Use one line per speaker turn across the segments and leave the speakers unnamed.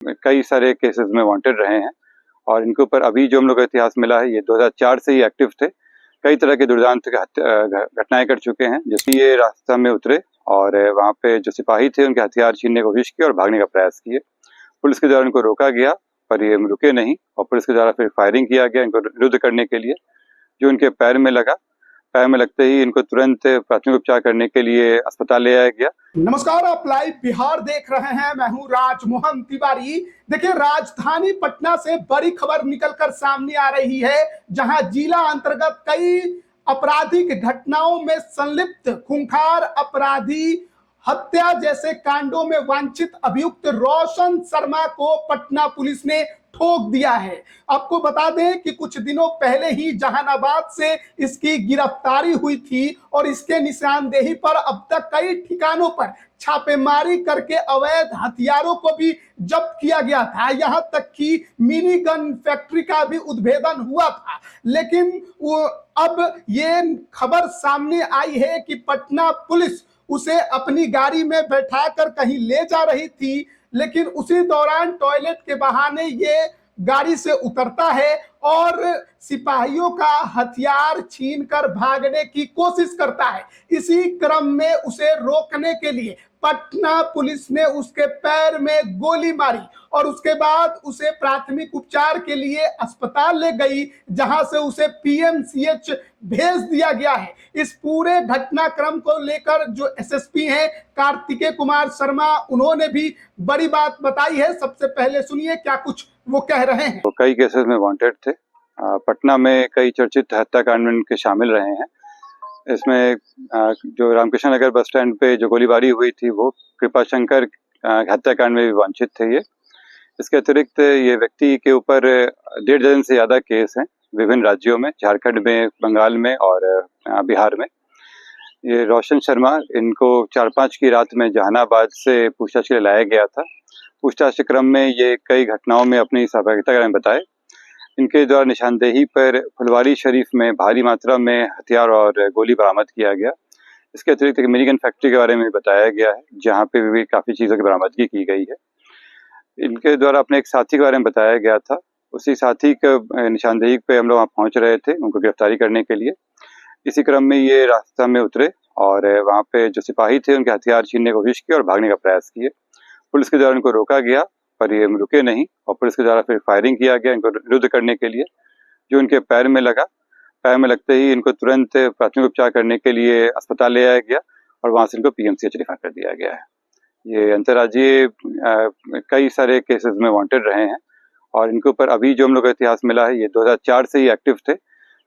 कई सारे केसेस में वांटेड रहे हैं और इनके ऊपर अभी जो हम लोग को इतिहास मिला है ये 2004 से ही एक्टिव थे। कई तरह के दुर्दांत घटनाएं कर चुके हैं, जिसमें ये रास्ता में उतरे और वहाँ पे जो सिपाही थे उनके हथियार छीनने की कोशिश की और भागने का प्रयास किए। पुलिस के द्वारा इनको रोका गया पर ये रुके नहीं और पुलिस के द्वारा फिर फायरिंग किया गया इनको निरुद्ध करने के लिए, जो उनके पैर में लगा। पैर में लगते ही इनको तुरंत प्राथमिक उपचार करने के लिए अस्पताल ले आया गया।
नमस्कार, आप लाइव बिहार देख रहे हैं। मैं हूं राजमोहन तिवारी। देखिए, राजधानी पटना से बड़ी खबर निकलकर सामने आ रही है, जहां जिला अंतर्गत कई आपराधिक घटनाओं में संलिप्त खूंखार अपराधी हत्या जैसे कांडों में वांछित अभियुक्त रोशन शर्मा को पटना पुलिस ने ठोक दिया है। आपको बता दें कि कुछ दिनों पहले ही जहानाबाद से इसकी गिरफ्तारी हुई थी और इसके निशानदेही पर अब तक कई ठिकानों पर छापेमारी करके अवैध हथियारों को भी जब्त किया गया था। यहां तक कि मिनी गन फैक्ट्री का भी उद्भेदन हुआ था। लेकिन अब ये खबर सामने आई है कि पटना पुलिस उसे अपनी गाड़ी में बैठाकर कहीं ले जा रही थी, लेकिन उसी दौरान टॉयलेट के बहाने ये गाड़ी से उतरता है और सिपाहियों का हथियार छीनकर भागने की कोशिश करता है। इसी क्रम में उसे रोकने के लिए पटना पुलिस ने उसके पैर में गोली मारी और उसके बाद उसे प्राथमिक उपचार के लिए अस्पताल ले गई, जहां से उसे पीएमसीएच भेज दिया गया है। इस पूरे घटनाक्रम को लेकर जो एसएसपी हैं कार्तिकेय कुमार शर्मा, उन्होंने भी बड़ी बात बताई है। सबसे पहले सुनिए क्या कुछ वो कह रहे हैं।
तो कई केसेस में वांटेड थे। पटना में कई चर्चित हत्याकांड में उनके शामिल रहे हैं। इसमें जो रामकृष्ण नगर बस स्टैंड पे जो गोलीबारी हुई थी वो कृपाशंकर हत्याकांड में भी वांछित थे ये। इसके अतिरिक्त ये व्यक्ति के ऊपर 1.5 दर्जन से ज्यादा केस हैं विभिन्न राज्यों में, झारखंड में, बंगाल में और बिहार में। ये रोशन शर्मा, इनको 4-5 की रात में जहानाबाद से पूछताछ के लिए लाया गया था। पूछताछ के क्रम में ये कई घटनाओं में अपनी सहभागिता के बारे में बताए। इनके द्वारा निशानदेही पर फुलवारी शरीफ में भारी मात्रा में हथियार और गोली बरामद किया गया। इसके अतिरिक्त एक मिनी गन फैक्ट्री के बारे में बताया गया है, जहाँ पे भी काफी चीजों की बरामदगी की गई है। इनके द्वारा अपने एक साथी के बारे में बताया गया था। उसी साथी के निशानदेही पे हम लोग वहाँ पहुंच रहे थे उनको गिरफ्तारी करने के लिए। इसी क्रम में ये रास्ता में उतरे और वहाँ पे जो सिपाही थे उनके हथियार छीनने की कोशिश की और भागने का प्रयास किए। पुलिस के द्वारा इनको रोका गया पर ये रुके नहीं और पुलिस के द्वारा फिर फायरिंग किया गया इनको निरुद्ध करने के लिए, जो उनके पैर में लगा। पैर में लगते ही इनको तुरंत प्राथमिक उपचार करने के लिए अस्पताल ले आया गया और वहां से इनको पीएमसीएच रेफर कर दिया गया है। ये अंतर्राज्यीय कई सारे केसेस में वांटेड रहे हैं और इनके ऊपर अभी जो हम लोग को इतिहास मिला है ये 2004 से ही एक्टिव थे।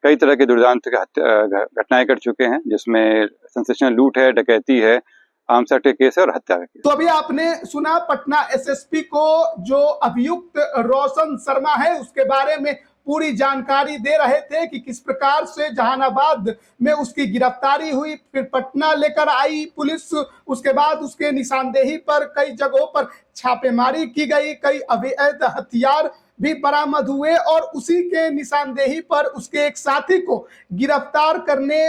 कई तरह के दुर्दांत घटनाएं कर चुके हैं, जिसमें सेंसेशनल लूट है, डकैती है, आर्म्स एक्ट के केस है और हत्या के केस।
तो अभी आपने सुना पटना एसएसपी को जो अभियुक्त रोशन शर्मा है उसके बारे में पूरी जानकारी दे रहे थे कि किस प्रकार से जहानाबाद में उसकी गिरफ्तारी हुई, फिर पटना लेकर आई पुलिस। उसके बाद उसके निशानदेही पर कई जगहों पर छापेमारी की गई, कई अवैध हथियार भी बरामद हुए और उसी के निशानदेही पर उसके एक साथी को गिरफ्तार करने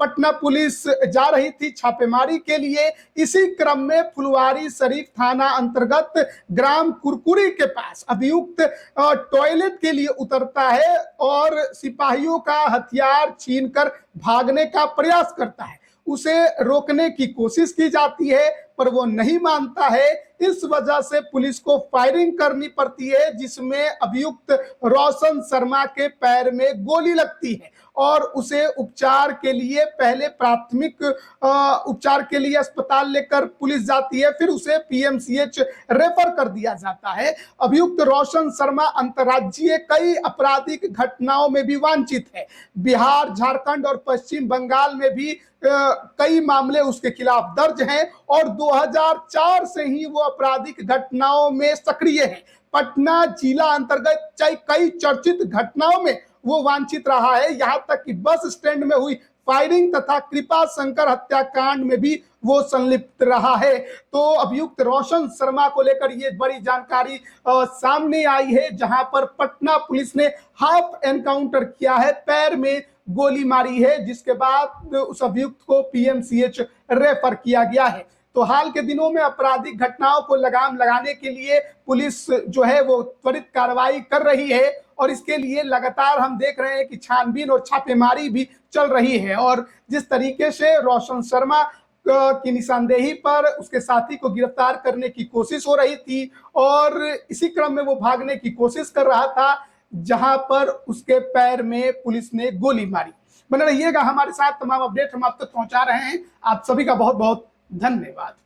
पटना पुलिस जा रही थी छापेमारी के लिए। इसी क्रम में फुलवारी शरीफ थाना अंतर्गत ग्राम कुरकुरी के पास अभियुक्त टॉयलेट के लिए उतरता है और सिपाहियों का हथियार छीनकर भागने का प्रयास करता है। उसे रोकने की कोशिश की जाती है पर वो नहीं मानता है। इस वजह से पुलिस को फायरिंग करनी पड़ती है, जिसमें अभियुक्त रोशन शर्मा के पैर में गोली लगती है और उसे उपचार के लिए पहले प्राथमिक उपचार के लिए अस्पताल लेकर पुलिस जाती है, फिर उसे पीएमसीएच रेफर कर दिया जाता है। अभियुक्त रोशन शर्मा अंतर्राज्यीय कई आपराधिक घटनाओं में भी वांछित है। बिहार, झारखंड और पश्चिम बंगाल में भी कई मामले उसके खिलाफ दर्ज हैं और 2004 से ही वो आपराधिक घटनाओं में सक्रिय है। पटना जिला अंतर्गत कई चर्चित घटनाओं में वो वांछित रहा है। यहां तक कि बस स्टैंड में हुई फायरिंग तथा कृपा शंकर हत्याकांड में भी वो संलिप्त रहा है। तो अभियुक्त रोशन शर्मा को लेकर ये बड़ी जानकारी सामने आई है, जहां पर पटना पुलिस ने हाफ एनकाउंटर किया है, पैर में गोली मारी है, जिसके बाद उस अभियुक्त को पीएमसीएच रेफर किया गया है। तो हाल के दिनों में आपराधिक घटनाओं को लगाम लगाने के लिए पुलिस जो है वो त्वरित कार्रवाई कर रही है और इसके लिए लगातार हम देख रहे हैं कि छानबीन और छापेमारी भी चल रही है। और जिस तरीके से रोशन शर्मा की निशानदेही पर उसके साथी को गिरफ्तार करने की कोशिश हो रही थी और इसी क्रम में वो भागने की कोशिश कर रहा था, जहां पर उसके पैर में पुलिस ने गोली मारी। बने रहिएगा हमारे साथ, तमाम अपडेट हम आप तक पहुंचा रहे हैं। आप सभी का बहुत बहुत धन्यवाद।